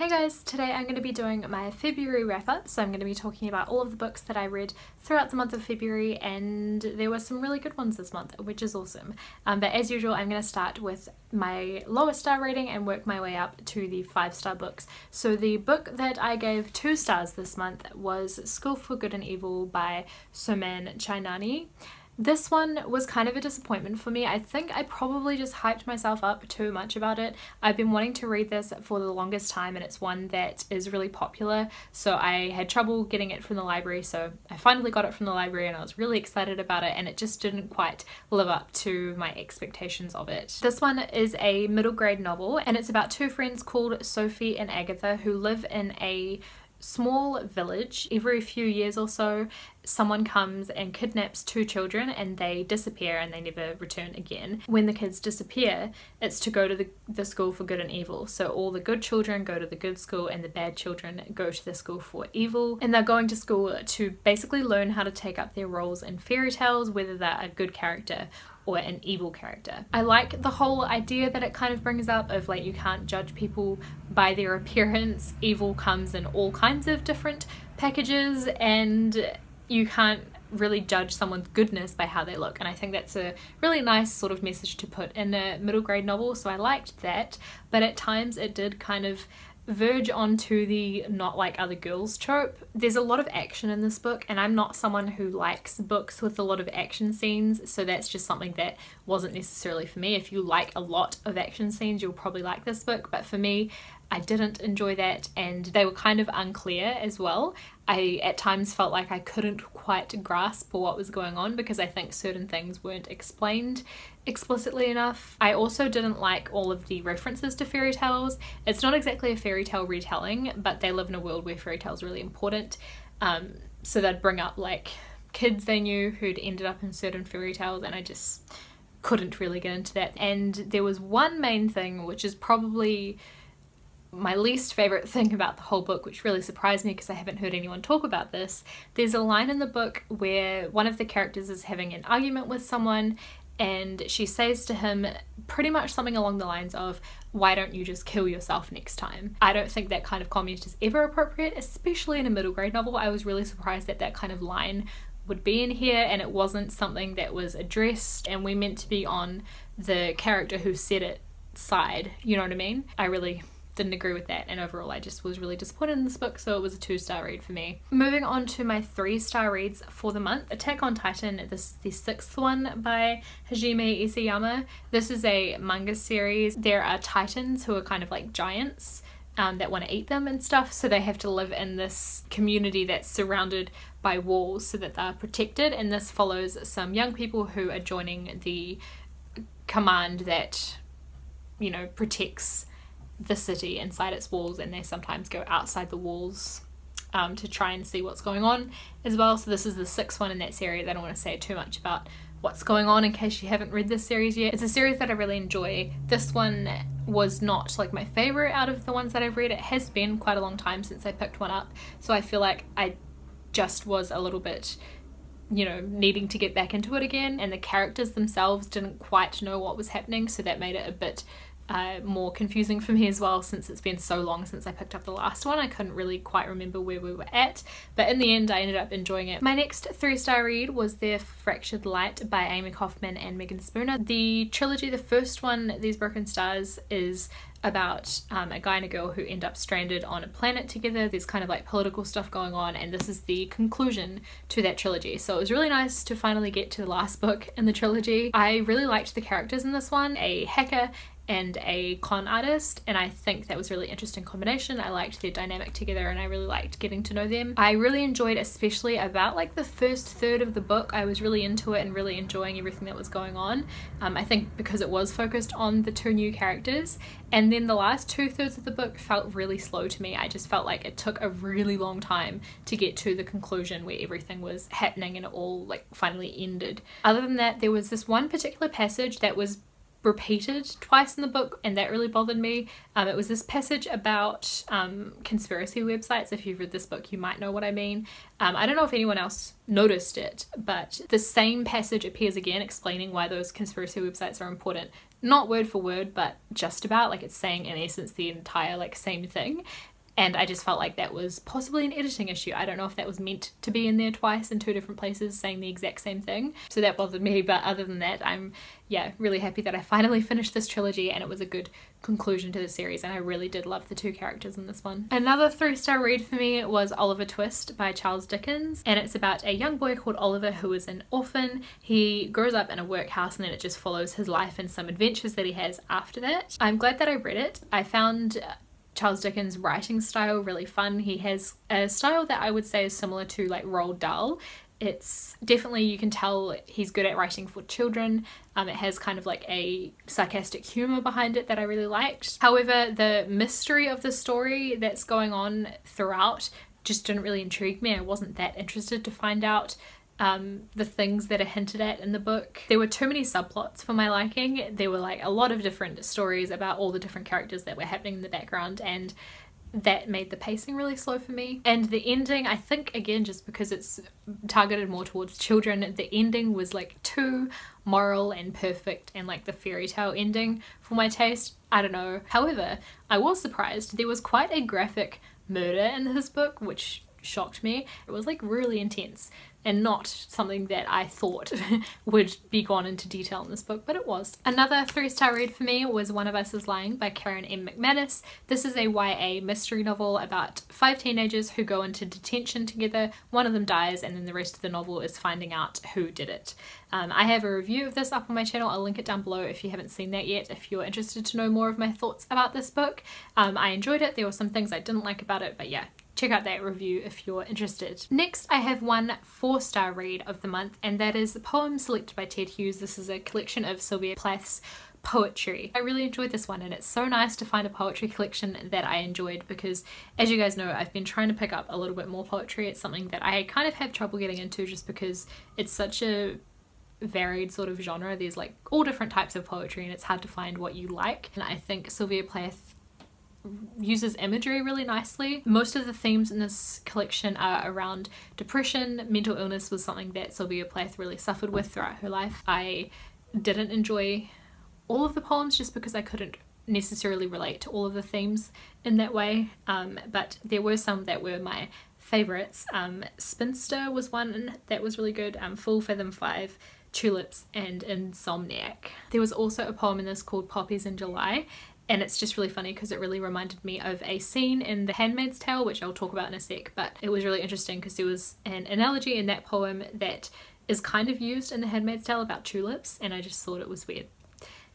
Hey guys, today I'm going to be doing my February wrap up, so I'm going to be talking about all of the books that I read throughout the month of February, and there were some really good ones this month, which is awesome. But as usual, I'm going to start with my lowest star rating and work my way up to the 5-star books. So the book that I gave 2 stars this month was School for Good and Evil by Soman Chainani. This one was kind of a disappointment for me. I think I probably just hyped myself up too much about it. I've been wanting to read this for the longest time, and it's one that is really popular, so I had trouble getting it from the library, so I finally got it from the library and I was really excited about it, and it just didn't quite live up to my expectations of it. This one is a middle grade novel, and it's about 2 friends called Sophie and Agatha who live in a small village. Every few years or so someone comes and kidnaps 2 children and they disappear and they never return again. When the kids disappear, it's to go to the school for good and evil. So all the good children go to the good school and the bad children go to the school for evil, and they're going to school to basically learn how to take up their roles in fairy tales, whether they're a good character or an evil character. I like the whole idea that it kind of brings up of like you can't judge people by their appearance. Evil comes in all kinds of different packages and you can't really judge someone's goodness by how they look, and I think that's a really nice sort of message to put in a middle grade novel, so I liked that. But at times it did kind of verge onto the not like other girls trope. There's a lot of action in this book, and I'm not someone who likes books with a lot of action scenes, so that's just something that wasn't necessarily for me. If you like a lot of action scenes, you'll probably like this book, but for me, I didn't enjoy that, and they were kind of unclear as well. I at times felt like I couldn't quite grasp what was going on because I think certain things weren't explained explicitly enough. I also didn't like all of the references to fairy tales. It's not exactly a fairy tale retelling, but they live in a world where fairy tales are really important. So they'd bring up like kids they knew who'd ended up in certain fairy tales, and I just couldn't really get into that. And there was one main thing, which is probably my least favourite thing about the whole book, which really surprised me because I haven't heard anyone talk about this. There's a line in the book where one of the characters is having an argument with someone, and she says to him pretty much something along the lines of, "Why don't you just kill yourself next time?" I don't think that kind of comment is ever appropriate, especially in a middle grade novel. I was really surprised that that kind of line would be in here, and it wasn't something that was addressed, and we're meant to be on the character who said it side, you know what I mean? I really didn't agree with that, and overall I just was really disappointed in this book, so it was a 2-star read for me. Moving on to my 3-star reads for the month. Attack on Titan, this is the 6th one by Hajime Isayama. This is a manga series. There are titans who are kind of like giants that want to eat them and stuff, so they have to live in this community that's surrounded by walls so that they're protected, and this follows some young people who are joining the command that, you know, protects the city inside its walls, and they sometimes go outside the walls to try and see what's going on as well. So this is the 6th one in that series. I don't want to say too much about what's going on in case you haven't read this series yet. It's a series that I really enjoy. This one was not like my favourite out of the ones that I've read. It has been quite a long time since I picked one up, so I feel like I just was a little bit, you know, needing to get back into it again, and the characters themselves didn't quite know what was happening, so that made it a bit more confusing for me as well, since it's been so long since I picked up the last one. I couldn't really quite remember where we were at, but in the end I ended up enjoying it. My next 3-star read was The Fractured Light by Amy Kaufman and Megan Spooner. The trilogy, the first one, These Broken Stars, is about a guy and a girl who end up stranded on a planet together. There's kind of like political stuff going on, and this is the conclusion to that trilogy. So it was really nice to finally get to the last book in the trilogy. I really liked the characters in this one, a hacker and a con artist, and I think that was a really interesting combination. I liked their dynamic together and I really liked getting to know them. I really enjoyed, especially about like the first third of the book, I was really into it and really enjoying everything that was going on. I think because it was focused on the 2 new characters, and then the last 2/3 of the book felt really slow to me. I just felt like it took a really long time to get to the conclusion where everything was happening and it all like finally ended. Other than that, there was this one particular passage that was repeated twice in the book, and that really bothered me. It was this passage about conspiracy websites. If you've read this book, you might know what I mean. I don't know if anyone else noticed it, but the same passage appears again explaining why those conspiracy websites are important. Not word for word, but just about, like, it's saying in essence the entire like same thing. And I just felt like that was possibly an editing issue. I don't know if that was meant to be in there twice in two different places saying the exact same thing. So that bothered me, but other than that, I'm, yeah, really happy that I finally finished this trilogy, and it was a good conclusion to the series, and I really did love the two characters in this one. Another 3-star read for me was Oliver Twist by Charles Dickens, and it's about a young boy called Oliver who is an orphan. He grows up in a workhouse, and then it just follows his life and some adventures that he has after that. I'm glad that I read it. I found Charles Dickens' writing style really fun. He has a style that I would say is similar to like Roald Dahl. It's definitely, you can tell he's good at writing for children. It has kind of like a sarcastic humour behind it that I really liked. However, the mystery of the story that's going on throughout just didn't really intrigue me. I wasn't that interested to find out the things that are hinted at in the book. There were too many subplots for my liking. There were like a lot of different stories about all the different characters that were happening in the background, and that made the pacing really slow for me. And the ending, I think again just because it's targeted more towards children, the ending was like too moral and perfect and like the fairy tale ending for my taste. I don't know. However, I was surprised. There was quite a graphic murder in this book, which shocked me. It was like really intense and not something that I thought would be gone into detail in this book, but it was. Another 3-star read for me was One of Us is Lying by Karen M. McManus. This is a YA mystery novel about 5 teenagers who go into detention together. One of them dies, and then the rest of the novel is finding out who did it. I have a review of this up on my channel. I'll link it down below if you haven't seen that yet, if you're interested to know more of my thoughts about this book. I enjoyed it. There were some things I didn't like about it, but yeah, check out that review if you're interested. Next, I have one 4-star read of the month, and that is the poem selected by Ted Hughes. This is a collection of Sylvia Plath's poetry. I really enjoyed this one, and it's so nice to find a poetry collection that I enjoyed because, as you guys know, I've been trying to pick up a little bit more poetry. It's something that I kind of have trouble getting into just because it's such a varied sort of genre. There's like all different types of poetry, and it's hard to find what you like. And I think Sylvia Plath uses imagery really nicely. Most of the themes in this collection are around depression. Mental illness was something that Sylvia Plath really suffered with throughout her life. I didn't enjoy all of the poems just because I couldn't necessarily relate to all of the themes in that way, but there were some that were my favourites. Spinster was one that was really good, Full Fathom 5, Tulips, and Insomniac. There was also a poem in this called Poppies in July, and it's just really funny because it really reminded me of a scene in The Handmaid's Tale, which I'll talk about in a sec, but it was really interesting because there was an analogy in that poem that is kind of used in The Handmaid's Tale about tulips, and I just thought it was weird.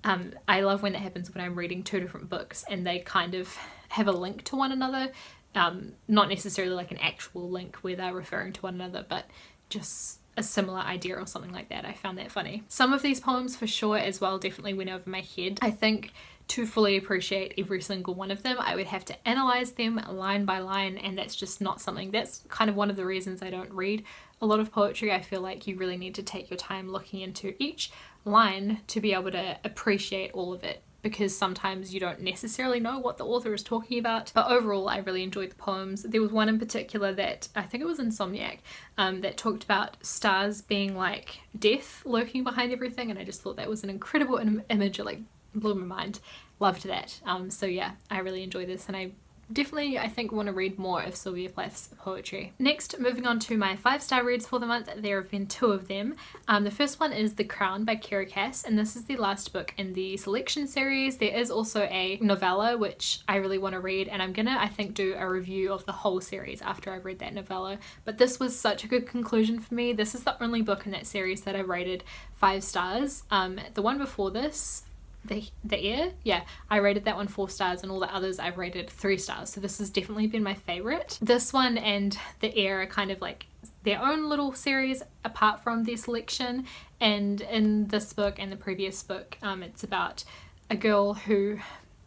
I love when that happens when I'm reading two different books and they kind of have a link to one another, not necessarily like an actual link where they're referring to one another, but just a similar idea or something like that. I found that funny. Some of these poems for sure as well definitely went over my head. I think to fully appreciate every single one of them, I would have to analyze them line by line, and that's just not something, that's kind of one of the reasons I don't read a lot of poetry. I feel like you really need to take your time looking into each line to be able to appreciate all of it, because sometimes you don't necessarily know what the author is talking about. But overall, I really enjoyed the poems. There was one in particular that, I think it was Insomniac, that talked about stars being like death lurking behind everything, and I just thought that was an incredible image. It like blew my mind. Loved that. So yeah, I really enjoyed this, and I definitely, I think, want to read more of Sylvia Plath's poetry. Next, moving on to my 5-star reads for the month, there have been 2 of them. The first one is The Crown by Kira Cass, and this is the last book in the selection series. There is also a novella which I really want to read, and I'm gonna, I think, do a review of the whole series after I've read that novella. But this was such a good conclusion for me. This is the only book in that series that I rated 5 stars. The one before this, The Air, yeah, I rated that one 4 stars, and all the others I've rated 3 stars, so this has definitely been my favourite. This one and The Air are kind of like their own little series apart from their selection, and in this book and the previous book, it's about a girl who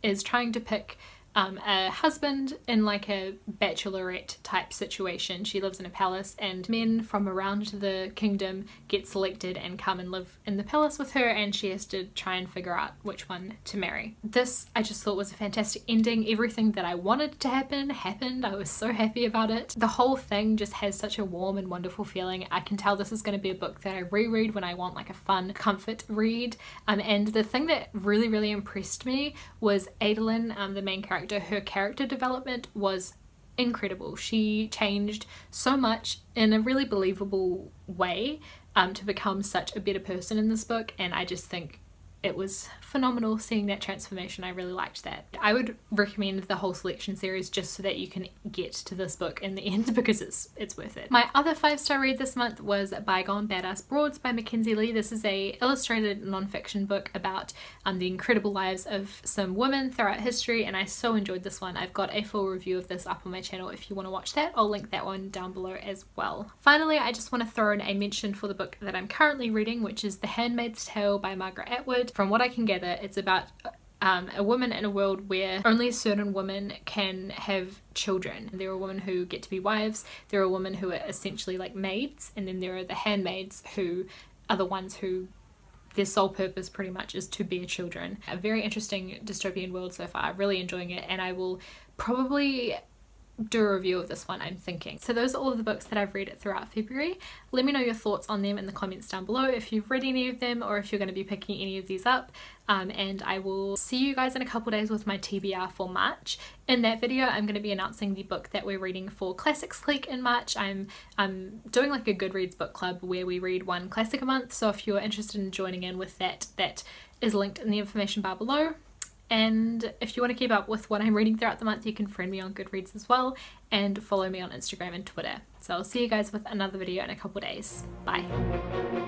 is trying to pick a husband in like a bachelorette type situation. She lives in a palace and men from around the kingdom get selected and come and live in the palace with her, and she has to try and figure out which one to marry. This I just thought was a fantastic ending. Everything that I wanted to happen happened. I was so happy about it. The whole thing just has such a warm and wonderful feeling. I can tell this is going to be a book that I reread when I want like a fun comfort read. And the thing that really impressed me was Adolin, the main character. Her character development was incredible. She changed so much in a really believable way to become such a better person in this book, and I just think it was phenomenal seeing that transformation. I really liked that. I would recommend the whole selection series just so that you can get to this book in the end, because it's worth it. My other 5-star read this month was Bygone Badass Broads by Mackenzie Lee. This is a illustrated non-fiction book about the incredible lives of some women throughout history, and I so enjoyed this one. I've got a full review of this up on my channel if you want to watch that. I'll link that one down below as well. Finally, I just want to throw in a mention for the book that I'm currently reading, which is The Handmaid's Tale by Margaret Atwood. From what I can gather, it's about a woman in a world where only certain women can have children. There are women who get to be wives, there are women who are essentially like maids, and then there are the handmaids who are the ones who their sole purpose pretty much is to bear children. A very interesting dystopian world so far. Really enjoying it, and I will probably do a review of this one, I'm thinking. So those are all of the books that I've read throughout February. Let me know your thoughts on them in the comments down below if you've read any of them or if you're going to be picking any of these up. And I will see you guys in a couple days with my TBR for March. In that video I'm going to be announcing the book that we're reading for Classics Clique in March. I'm doing like a Goodreads book club where we read one classic a month, so if you're interested in joining in with that, that is linked in the information bar below. And if you want to keep up with what I'm reading throughout the month, you can friend me on Goodreads as well and follow me on Instagram and Twitter. So I'll see you guys with another video in a couple days. Bye.